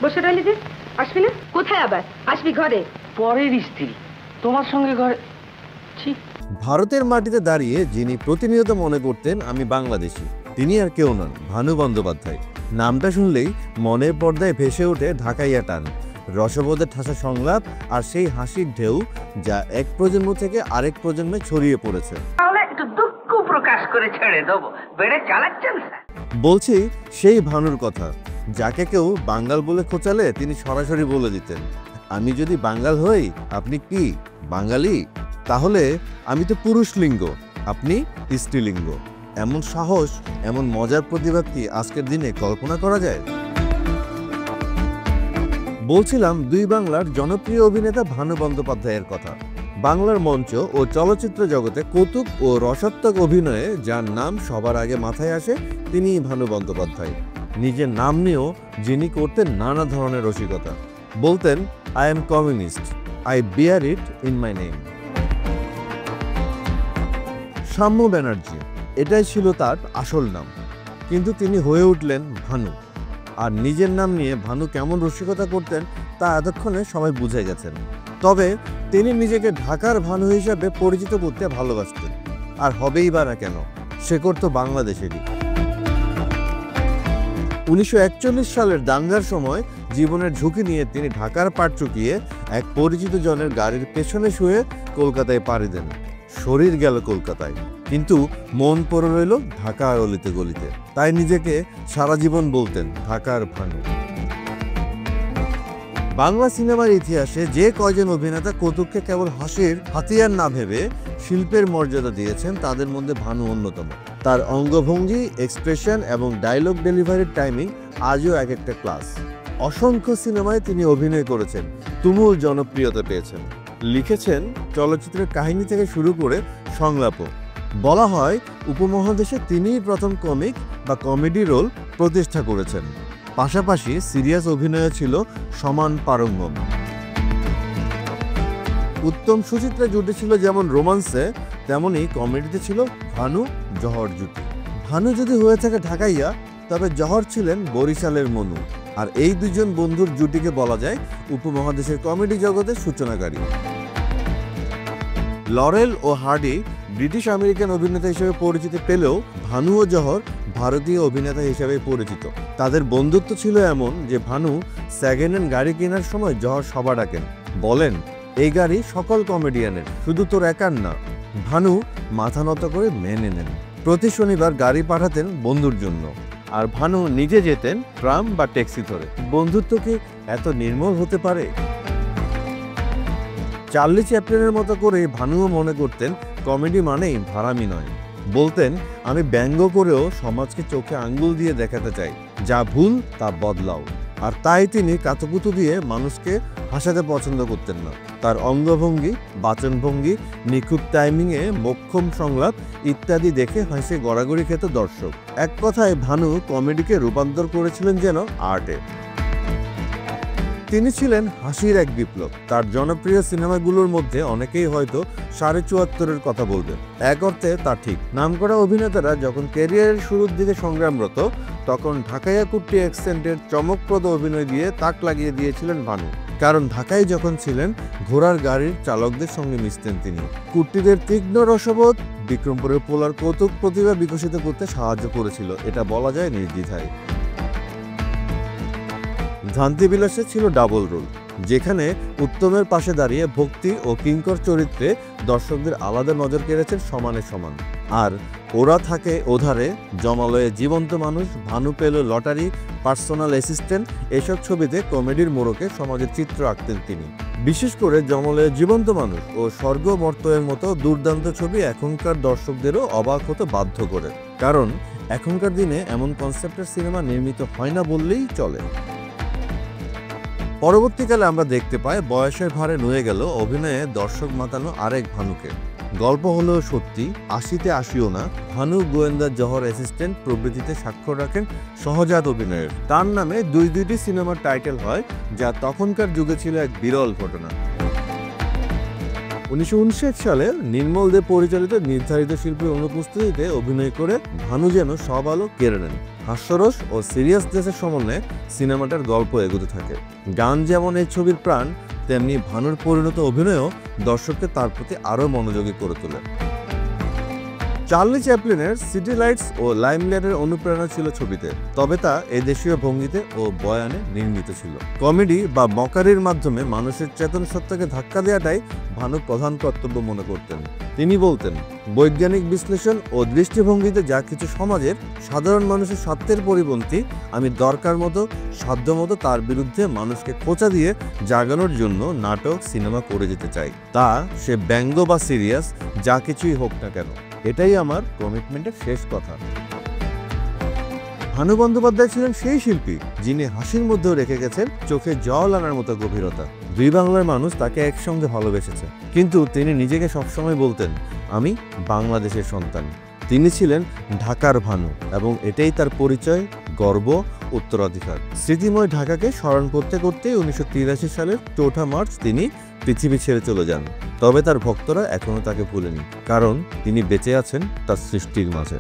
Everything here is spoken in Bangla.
বসে রইলি যে, আসবি না? কোথায় আবার আসবি? ঘরে। পরের স্ত্রী তোমার সঙ্গে ঘরে? ভারতের মাটিতে দাঁড়িয়ে যিনি প্রতিনিয়ত মনে করতেন আমি বাংলাদেশি, তিনি আর কেউ নন, ভানু বন্দ্যোপাধ্যায়। নামটা শুনলেই মনের পর্দায় ভেসে ওঠে ঢাকাইয়া টান, রসবোধের ঠাসা সংলাপ আর সেই হাসির ঢেউ যা এক প্রজন্ম থেকে আরেক প্রজন্মে ছড়িয়ে পড়েছে। তাহলে একটু দুঃখ প্রকাশ করে ছেড়ে দেবো, বেড়ে চালাচ্ছেন স্যার। বলছি সেই ভানুর কথা, যাকে কেউ বাঙ্গাল বলে খোঁচালে তিনি সরাসরি বলে দিতেন, আমি যদি বাঙ্গাল হই আপনি কি বাঙালি? তাহলে আমি তো পুরুষ লিঙ্গ, আপনি স্ত্রীলিঙ্গ। এমন সাহস, এমন মজার প্রতিবাদ কি আজকের দিনে কল্পনা করা যায়? বলছিলাম দুই বাংলার জনপ্রিয় অভিনেতা ভানু বন্দ্যোপাধ্যায়ের কথা। বাংলার মঞ্চ ও চলচ্চিত্র জগতে কৌতুক ও রসাত্মক অভিনয়ে যার নাম সবার আগে মাথায় আসে তিনি ভানু বন্দ্যোপাধ্যায়। নিজের নাম নিয়েও যিনি করতেন নানা ধরনের রসিকতা। বলতেন, I am communist, I bear it in my name. Samya Banerjee, এটাই ছিল তার আসল নাম, কিন্তু তিনি হয়ে উঠলেন ভানু। আর নিজের নাম নিয়ে ভানু কেমন রসিকতা করতেন তা এতক্ষণে সবাই বুঝে গেছেন। তবে তিনি নিজেকে ঢাকার ভানু হিসাবে পরিচিত করতে ভালোবাসতেন, আর হবেই বা না কেন, সে করত বাংলাদেশেরই। 1941 সালের দাঙ্গার সময় জীবনের ঝুঁকি নিয়ে তিনি ঢাকার পাট চুকিয়ে এক পরিচিত জনের গাড়ির পেছনে শুয়ে কলকাতায় পাড়ি দেন। শরীর গেল কলকাতায়, কিন্তু মন পড়ে রইল ঢাকার অলিতে গলিতে। তাই নিজেকে সারা জীবন বলতেন ঢাকার ভানু। বাংলা সিনেমার ইতিহাসে যে কয়জন অভিনেতা কৌতুককে কেবল হাসির হাতিয়ার না ভেবে শিল্পের মর্যাদা দিয়েছেন, তাদের মধ্যে ভানু অন্যতম। তার অঙ্গভঙ্গি, এক্সপ্রেশন এবং ডায়লগ ডেলিভারির টাইমিং আজও এক একটা ক্লাস। অসংখ্য সিনেমায় তিনি অভিনয় করেছেন, তুমুল জনপ্রিয়তা পেয়েছেন। লিখেছেন চলচ্চিত্রের কাহিনী থেকে শুরু করে সংলাপও। বলা হয় উপমহাদেশে তিনিই প্রথম কমিক বা কমেডি রোল প্রতিষ্ঠা করেছেন। পাশাপাশি সিরিয়াস অভিনয় ছিল সমান পারঙ্গম। উত্তম সুচিত্রা জুটি ছিল যেমন রোমান্সে, তেমনি কমেডিতে ছিল ভানু জহর জুটি। ভানু যদি হয়ে থাকে ঢাকাইয়া, তবে জহর ছিলেন বরিশালের মনু। আর এই দুজন বন্ধুর জুটিকে বলা যায় উপমহাদেশের কমেডি জগতের সূচনাকারী। লরেল ও হার্ডি ব্রিটিশ আমেরিকান অভিনেতা হিসেবে পরিচিতি পেলেও ভানু ও জহর ভারতীয় অভিনেতা হিসেবে পরিচিত। তাদের বন্ধুত্ব ছিল এমন যে ভানু সেকেন্ড হ্যান্ড গাড়ি কেনার সময় জহর সভা ডাকেন, বলেন, এই গাড়ি সকল কমেডিয়ানের, শুধু তোর একার না। ভানু মাথা নত করে মেনে নেন। প্রতি শনিবার গাড়ি পাঠাতেন বন্ধুর জন্য, আর ভানু নিজে যেতেন ট্রাম বা ট্যাক্সি ধরে। বন্ধুত্ব কি এত নির্মল হতে পারে? চার্লি চ্যাপলিনের মতো করে ভানুও মনে করতেন কমেডি মানেই ভাড়ামি নয়। বলতেন, আমি ব্যঙ্গ করেও সমাজকে চোখে আঙ্গুল দিয়ে দেখাতে চাই, যা ভুল তা বদলাও। আর তাই তিনি কাতুকুতু দিয়ে মানুষকে হাসাতে পছন্দ করতেন না। তার অঙ্গভঙ্গি, বাচনভঙ্গি, নিখুঁত টাইমিংয়ে মোক্ষম সংলাপ ইত্যাদি দেখে হাসে গড়াগড়ি খেত দর্শক। এক কথায় ভানু কমেডিকে রূপান্তর করেছিলেন যেন আর্টে। তিনি ছিলেন হাসির এক বিপ্লব। তার জনপ্রিয় সিনেমাগুলোর মধ্যে অনেকেই হয়তো ৭৪ কথা বলবেন। এক অর্থে তা ঠিক। নামকরা অভিনেতারা যখন ক্যারিয়ারের শুরুর দিকে সংগ্রামরত, তখন ঢাকাইয়া কুট্টি অ্যাকসেন্টের চমকপ্রদ অভিনয় দিয়ে তাক লাগিয়ে দিয়েছিলেন ভানু। কারণ ঢাকায় যখন ছিলেন, ঘোড়ার গাড়ির চালকদের সঙ্গে মিশতেন তিনি। কুট্টিদের তীক্ষ্ণ রসবোধ বিক্রমপুরের পোলার কৌতুক প্রতিভা বিকশিত করতে সাহায্য করেছিল, এটা বলা যায় নির্দ্বিধায়। ধান্তি বিলাসে ছিল ডাবল রোল, যেখানে উত্তমের পাশে দাঁড়িয়ে ভক্তি ও কিঙ্কর চরিত্রে দর্শকদের আলাদা নজর কেড়েছেন সমানে সমান। আর ওরা থাকে ওধারে, জমালয়ে জীবন্ত মানুষ, ভানু পেল লটারি, পার্সোনাল অ্যাসিস্ট্যান্ট, এসব ছবিতে কমেডির মোড়কে সমাজের চিত্র আঁকতেন তিনি। বিশেষ করে জমালয়ে জীবন্ত মানুষ ও স্বর্গ মর্ত্যের মতো দুর্দান্ত ছবি এখনকার দর্শকদেরও অবাক হতে বাধ্য করে। কারণ এখনকার দিনে এমন কনসেপ্টের সিনেমা নির্মিত হয় না বললেই চলে। পরবর্তীকালে আমরা দেখতে পাই বয়সের ভারে নুয়ে গেল অভিনয়ে দর্শক মাতানো আরেক ভানুকে। গল্প হলেও সত্যি, আশিতে আসিও না, ভানু গোয়েন্দা, জহর অ্যাসিস্ট্যান্ট প্রভৃতিতে স্বাক্ষর রাখেন সহজাত অভিনয়ের। তার নামে দুইটি সিনেমার টাইটেল হয়, যা তখনকার যুগে ছিল এক বিরল ঘটনা। 1959 সালে নির্মল দেব পরিচালিত নির্ধারিত শিল্পীর অনুপস্থিতিতে অভিনয় করে ভানু যেন সব আলো কেড়ে নেন। হাস্যরস ও সিরিয়াসনেসের সমন্বয়ে সিনেমাটার গল্প এগোতে থাকে। গান যেমন এই ছবির প্রাণ, তেমনি ভানুর পরিণত অভিনয়ও দর্শককে তার প্রতি আরও মনোযোগী করে তোলে। চার্লি চ্যাপলিনের সিটি লাইটস ও লাইমলাইটের অনুপ্রেরণা ছিল ছবিতে, তবে তা এদেশীয় ভঙ্গিতে ও বয়ানে নির্মিত ছিল। কমেডি বা মকারির মাধ্যমে মানুষের চেতন সত্তাকে ধাক্কা দেওয়াটাই ভানু প্রধান কর্তব্য মনে করতেন। তিনি বলতেন, বৈজ্ঞানিক বিশ্লেষণ ও দৃষ্টিভঙ্গিতে যা কিছু সমাজের সাধারণ মানুষের স্বার্থের পরিপন্থী, আমি দরকার মতো সাধ্যমতো তার বিরুদ্ধে মানুষকে খোঁচা দিয়ে জাগানোর জন্য নাটক সিনেমা করে যেতে চাই, তা সে ব্যঙ্গ বা সিরিয়াস যা কিছুই হোক না কেন। এটাই আমার কমিটমেন্টের শেষ কথা। ভানু বন্দ্যোপাধ্যায় ছিলেন সেই শিল্পী যিনি হাসির মধ্যেও রেখে গেছেন চোখে জল আনার মতো গভীরতা। দুই বাংলার মানুষ তাকে একসঙ্গে ভালোবেসেছে, কিন্তু তিনি নিজেকে সবসময় বলতেন, আমি বাংলাদেশের সন্তান। তিনি ছিলেন ঢাকার ভানু এবং এটাই তার পরিচয়, গর্ব, উত্তরাধিকার। স্মৃতিময় ঢাকাকে স্মরণ করতে করতে 1983 সালের 4 মার্চ তিনি পৃথিবী ছেড়ে চলে যান। তবে তার ভক্তরা এখনো তাকে ভুলেনি, কারণ তিনি বেঁচে আছেন তার সৃষ্টির মাঝে।